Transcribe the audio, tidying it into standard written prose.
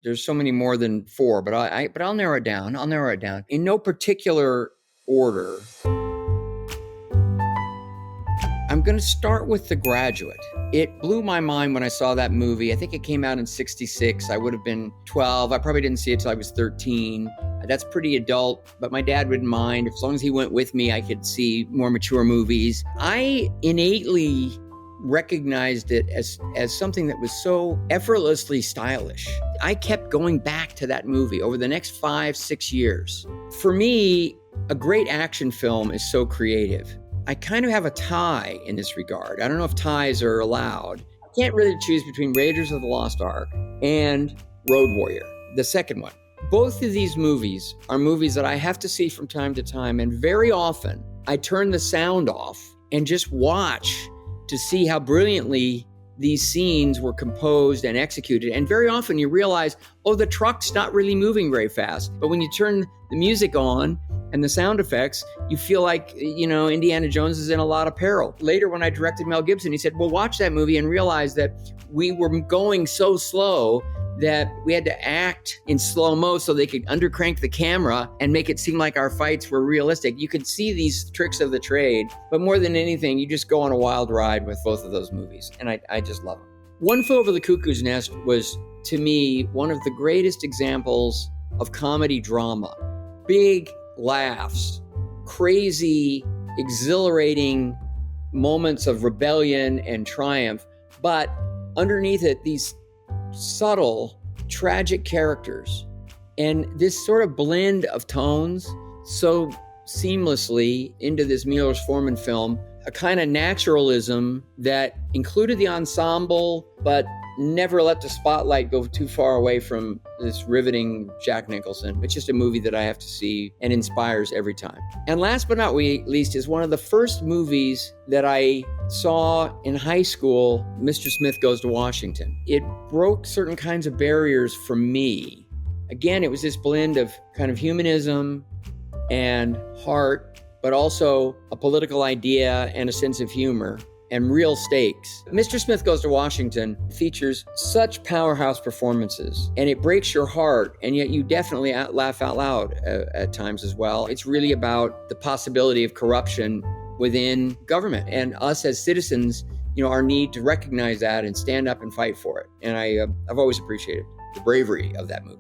There's so many more than four, but I'll narrow it down. I'll narrow it down in no particular order. I'm going to start with The Graduate. It blew my mind when I saw that movie. I think it came out in '66. I would have been 12. I probably didn't see it till I was 13. That's pretty adult, but my dad wouldn't mind. As long as he went with me, I could see more mature movies. I innately recognized it as something that was so effortlessly stylish. I kept going back to that movie over the next 5-6 years. For me, a great action film is so creative. I kind of have a tie in this regard. I don't know if ties are allowed. I can't really choose between Raiders of the Lost Ark and Road Warrior, the second one. Both of these movies are movies that I have to see from time to time, and very often I turn the sound off and just watch to see how brilliantly these scenes were composed and executed. And very often you realize, oh, the truck's not really moving very fast. But when you turn the music on and the sound effects, you feel like, Indiana Jones is in a lot of peril. Later, when I directed Mel Gibson, he said, well, watch that movie and realize that we were going so slow that we had to act in slow-mo so they could undercrank the camera and make it seem like our fights were realistic. You could see these tricks of the trade, but more than anything, you just go on a wild ride with both of those movies, and I just love them. One Flew Over the Cuckoo's Nest was, to me, one of the greatest examples of comedy drama. Big laughs, crazy, exhilarating moments of rebellion and triumph, but underneath it, these subtle, tragic characters, and this sort of blend of tones so seamlessly into this Milos Forman film, a kind of naturalism that included the ensemble, but never let the spotlight go too far away from this riveting Jack Nicholson. It's just a movie that I have to see and inspires every time. And last but not least is one of the first movies that I saw in high school, Mr. Smith Goes to Washington. It broke certain kinds of barriers for me. Again, it was this blend of kind of humanism and heart, but also a political idea and a sense of humor and real stakes. Mr. Smith Goes to Washington features such powerhouse performances, and it breaks your heart, and yet you definitely laugh out loud at times as well. It's really about the possibility of corruption within government, and us as citizens, our need to recognize that and stand up and fight for it. And I've always appreciated the bravery of that movie.